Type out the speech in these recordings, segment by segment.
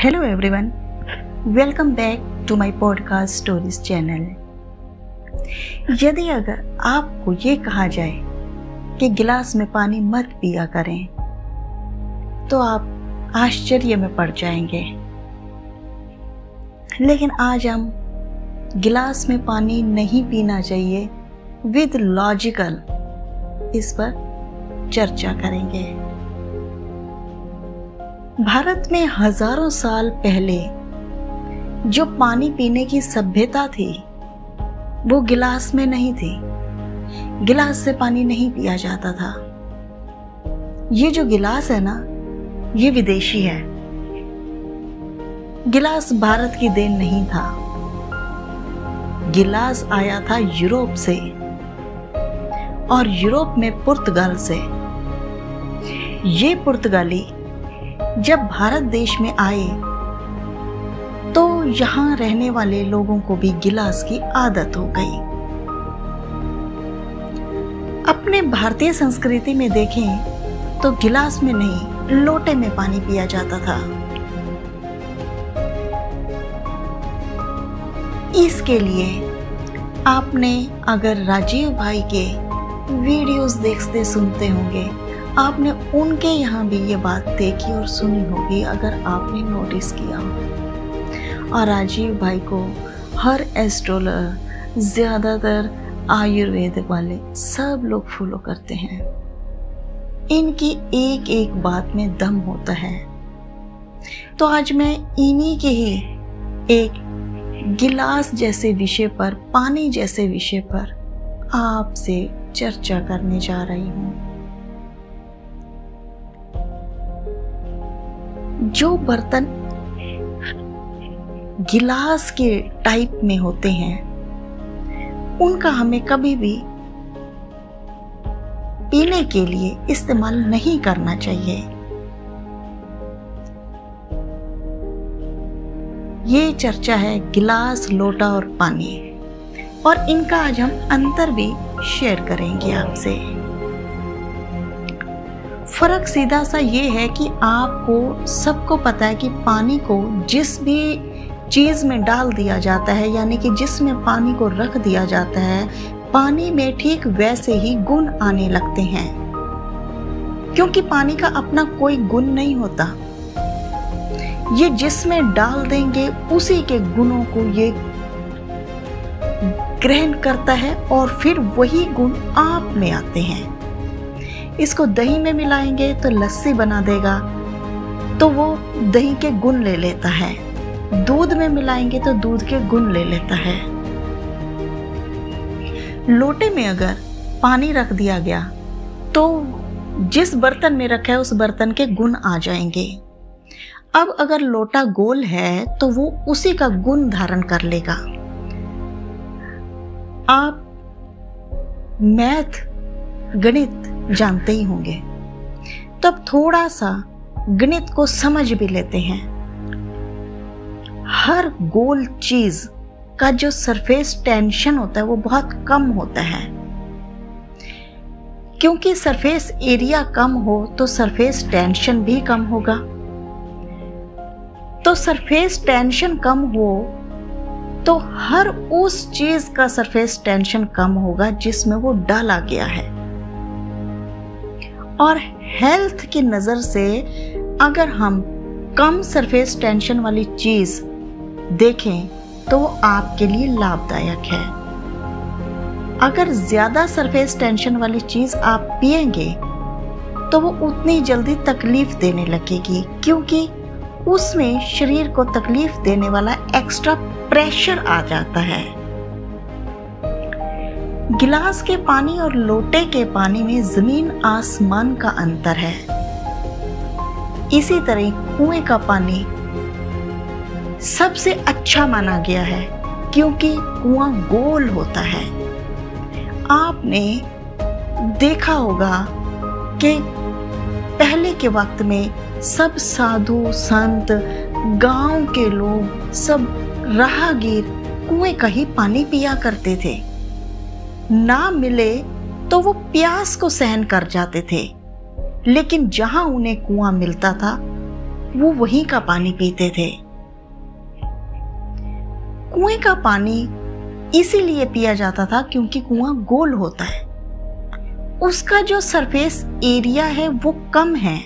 Hello everyone, welcome back to my podcast stories channel. यदि अगर आपको ये कहा जाए कि गिलास में पानी मत पिया करें तो आप आश्चर्य में पड़ जाएंगे। लेकिन आज हम गिलास में पानी नहीं पीना चाहिए विद लॉजिकल इस पर चर्चा करेंगे। भारत में हजारों साल पहले जो पानी पीने की सभ्यता थी वो गिलास में नहीं थी। गिलास से पानी नहीं पिया जाता था। ये जो गिलास है ना, ये विदेशी है। गिलास भारत की देन नहीं था। गिलास आया था यूरोप से, और यूरोप में पुर्तगाल से। ये पुर्तगाली जब भारत देश में आए तो यहाँ रहने वाले लोगों को भी गिलास की आदत हो गई। अपने भारतीय संस्कृति में देखें तो गिलास में नहीं, लोटे में पानी पिया जाता था। इसके लिए आपने अगर राजीव भाई के वीडियोस देखते सुनते होंगे, आपने उनके यहाँ भी ये बात देखी और सुनी होगी अगर आपने नोटिस किया हो। और राजीव भाई को हर एस्ट्रोलर, ज़्यादातर आयुर्वेद वाले सब लोग फॉलो करते हैं। इनकी एक एक बात में दम होता है। तो आज मैं इन्हीं के ही एक गिलास जैसे विषय पर, पानी जैसे विषय पर आपसे चर्चा करने जा रही हूँ। जो बर्तन गिलास के टाइप में होते हैं उनका हमें कभी भी पीने के लिए इस्तेमाल नहीं करना चाहिए। ये चर्चा है गिलास, लोटा और पानी, और इनका आज हम अंतर भी शेयर करेंगे आपसे। फर्क सीधा सा ये है कि आपको सबको पता है कि पानी को जिस भी चीज में डाल दिया जाता है, यानी कि जिसमें पानी को रख दिया जाता है, पानी में ठीक वैसे ही गुण आने लगते हैं। क्योंकि पानी का अपना कोई गुण नहीं होता। ये जिसमें डाल देंगे उसी के गुणों को ये ग्रहण करता है और फिर वही गुण आप में आते हैं। इसको दही में मिलाएंगे तो लस्सी बना देगा, तो वो दही के गुण ले लेता है। दूध में मिलाएंगे तो दूध के गुण ले लेता है। लोटे में अगर पानी रख दिया गया तो जिस बर्तन में रखा है उस बर्तन के गुण आ जाएंगे। अब अगर लोटा गोल है तो वो उसी का गुण धारण कर लेगा। आप मैथ, गणित जानते ही होंगे, तब थोड़ा सा गणित को समझ भी लेते हैं। हर गोल चीज का जो सरफेस टेंशन होता है वो बहुत कम होता है। क्योंकि सरफेस एरिया कम हो तो सरफेस टेंशन भी कम होगा। तो सरफेस टेंशन कम हो तो हर उस चीज का सरफेस टेंशन कम होगा जिसमें वो डाला गया है। और हेल्थ की नजर से अगर हम कम सरफेस टेंशन वाली चीज देखें तो वो आपके लिए लाभदायक है। अगर ज्यादा सरफेस टेंशन वाली चीज आप पिएंगे तो वो उतनी जल्दी तकलीफ देने लगेगी, क्योंकि उसमें शरीर को तकलीफ देने वाला एक्स्ट्रा प्रेशर आ जाता है। गिलास के पानी और लोटे के पानी में जमीन आसमान का अंतर है। इसी तरह कुएं का पानी सबसे अच्छा माना गया है क्योंकि कुआं गोल होता है। आपने देखा होगा कि पहले के वक्त में सब साधु संत, गांव के लोग, सब राहगीर कुएं का ही पानी पिया करते थे। ना मिले तो वो प्यास को सहन कर जाते थे। लेकिन जहां उन्हें कुआं मिलता था वो वहीं का पानी पीते थे। कुएं का पानी इसीलिए पिया जाता था क्योंकि कुआं गोल होता है, उसका जो सरफेस एरिया है वो कम है,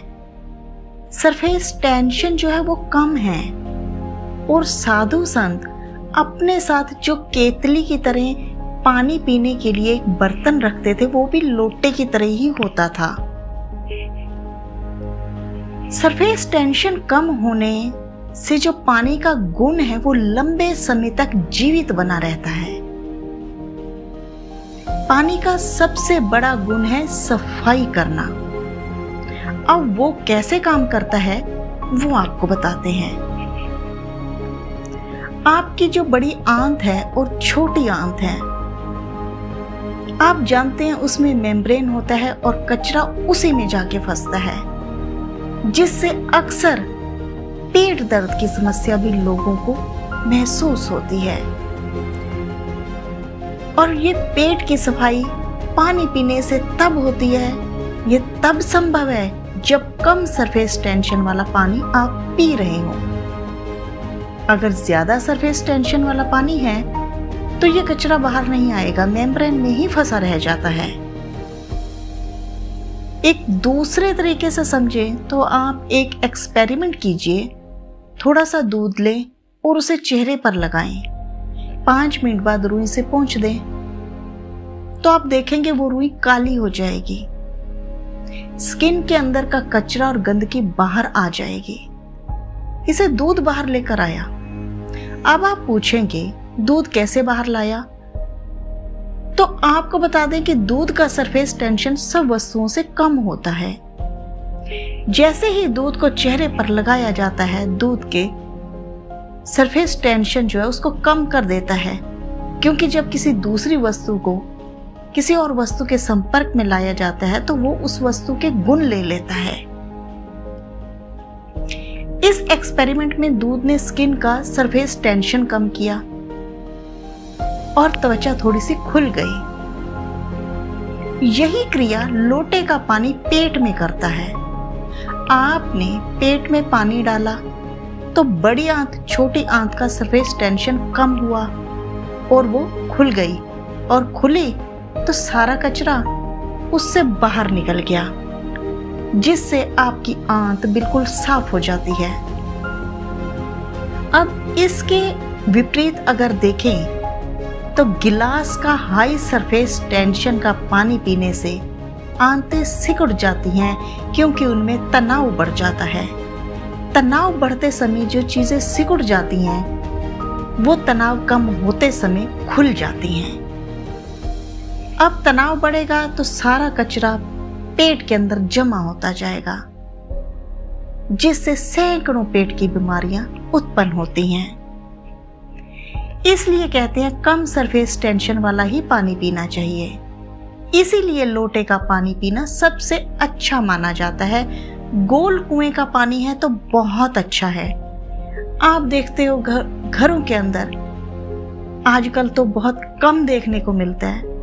सरफेस टेंशन जो है वो कम है, और साधु संत अपने साथ जो केतली की तरह पानी पीने के लिए एक बर्तन रखते थे वो भी लोटे की तरह ही होता था। सरफेस टेंशन कम होने से जो पानी का गुण है वो लंबे समय तक जीवित बना रहता है। पानी का सबसे बड़ा गुण है सफाई करना। अब वो कैसे काम करता है वो आपको बताते हैं। आपकी जो बड़ी आंत है और छोटी आंत है, आप जानते हैं उसमें मेम्ब्रेन होता है और कचरा उसी में जाके फंसता है, जिससे अक्सर पेट दर्द की समस्या भी लोगों को महसूस होती है। और ये पेट की सफाई पानी पीने से तब होती है, ये तब संभव है जब कम सरफेस टेंशन वाला पानी आप पी रहे हो। अगर ज्यादा सरफेस टेंशन वाला पानी है तो ये कचरा बाहर नहीं आएगा, मेम्ब्रेन में ही फंसा रह जाता है। एक दूसरे तरीके से समझें तो आप एक एक्सपेरिमेंट कीजिए, थोड़ा सा दूध लें और उसे चेहरे पर लगाएं, 5 मिनट बाद रुई से पोंछ दें तो आप देखेंगे वो रुई काली हो जाएगी, स्किन के अंदर का कचरा और गंदगी बाहर आ जाएगी। इसे दूध बाहर लेकर आया। अब आप पूछेंगे दूध कैसे बाहर लाया, तो आपको बता दें कि दूध का सरफेस टेंशन सब वस्तुओं से कम होता है। जैसे ही दूध को चेहरे पर लगाया जाता है, दूध के सरफेस टेंशन जो है उसको कम कर देता है, क्योंकि जब किसी दूसरी वस्तु को किसी और वस्तु के संपर्क में लाया जाता है तो वो उस वस्तु के गुण ले लेता है। इस एक्सपेरिमेंट में दूध ने स्किन का सरफेस टेंशन कम किया और त्वचा थोड़ी सी खुल गई। यही क्रिया लोटे का पानी पेट में करता है। आपने पेट में पानी डाला तो बड़ी आंत छोटी आंत का सरफेस टेंशन कम हुआ और वो खुल गई, और खुली तो सारा कचरा उससे बाहर निकल गया, जिससे आपकी आंत बिल्कुल साफ हो जाती है। अब इसके विपरीत अगर देखें तो गिलास का हाई सरफेस टेंशन का पानी पीने से आंतें सिकुड़ जाती हैं, क्योंकि उनमें तनाव बढ़ जाता है। तनाव बढ़ते समय जो चीजें सिकुड़ जाती हैं वो तनाव कम होते समय खुल जाती हैं। अब तनाव बढ़ेगा तो सारा कचरा पेट के अंदर जमा होता जाएगा, जिससे सैकड़ों पेट की बीमारियां उत्पन्न होती हैं। इसलिए कहते हैं कम सरफेस टेंशन वाला ही पानी पीना चाहिए। इसीलिए लोटे का पानी पीना सबसे अच्छा माना जाता है। गोल कुएं का पानी है तो बहुत अच्छा है। आप देखते हो घरों के अंदर आजकल तो बहुत कम देखने को मिलता है,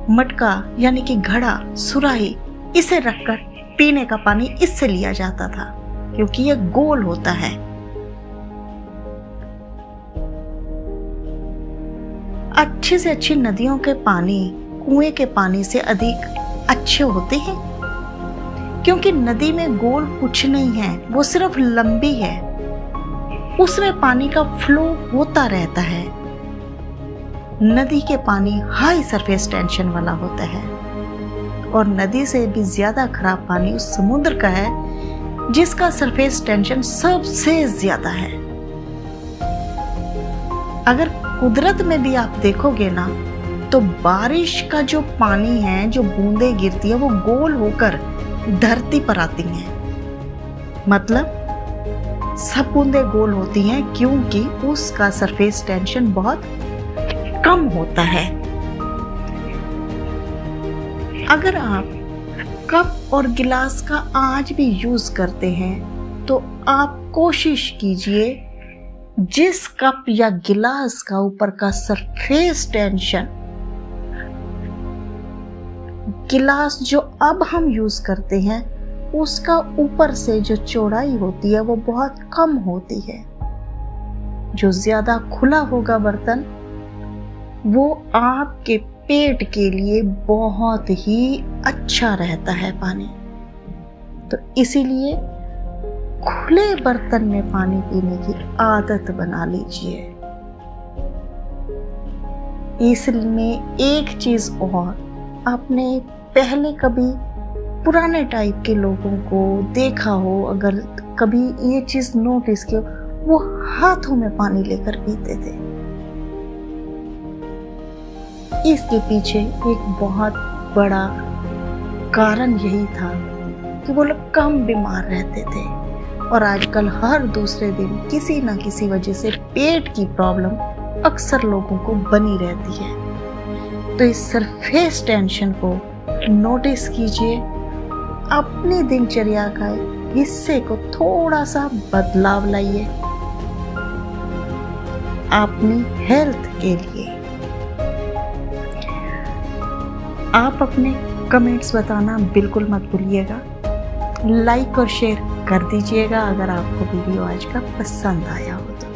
मटका यानी कि घड़ा, सुराही, इसे रखकर पीने का पानी इससे लिया जाता था, क्योंकि यह गोल होता है। अच्छी से अच्छी नदियों के पानी कुएं के पानी से अधिक अच्छे होते हैं, क्योंकि नदी में गोल कुछ नहीं है, वो सिर्फ लंबी है, उसमें पानी का फ्लो होता रहता है। नदी के पानी हाई सरफेस टेंशन वाला होता है, और नदी से भी ज्यादा खराब पानी उस समुद्र का है जिसका सरफेस टेंशन सबसे ज्यादा है। अगर कुदरत में भी आप देखोगे ना तो बारिश का जो पानी है, जो बूंदें गिरती है, वो गोल होकर धरती पर आती हैं। मतलब सब बूंदें गोल होती हैं क्योंकि उसका सरफेस टेंशन बहुत कम होता है। अगर आप कप और गिलास का आज भी यूज करते हैं तो आप कोशिश कीजिए जिस कप या गिलास का ऊपर का सरफेस टेंशन, गिलास जो अब हम यूज करते हैं उसका ऊपर से जो चौड़ाई होती है वो बहुत कम होती है। जो ज्यादा खुला होगा बर्तन वो आपके पेट के लिए बहुत ही अच्छा रहता है पानी। तो इसीलिए खुले बर्तन में पानी पीने की आदत बना लीजिए। इसमें एक चीज और, आपने पहले कभी पुराने टाइप के लोगों को देखा हो, अगर कभी ये चीज नोटिस किया, वो हाथों में पानी लेकर पीते थे। इसके पीछे एक बहुत बड़ा कारण यही था कि वो लोग कम बीमार रहते थे। और आजकल हर दूसरे दिन किसी ना किसी वजह से पेट की प्रॉब्लम अक्सर लोगों को बनी रहती है। तो इस सरफेस टेंशन को नोटिस कीजिए, अपनी दिनचर्या का हिस्से को थोड़ा सा बदलाव लाइए अपनी हेल्थ के लिए। आप अपने कमेंट्स बताना बिल्कुल मत भूलिएगा। लाइक और शेयर कर दीजिएगा अगर आपको वीडियो आज का पसंद आया हो तो।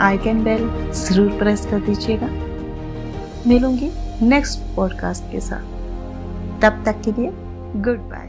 आइकन बेल जरूर प्रेस कर दीजिएगा। मिलूंगी नेक्स्ट पॉडकास्ट के साथ, तब तक के लिए गुड बाय।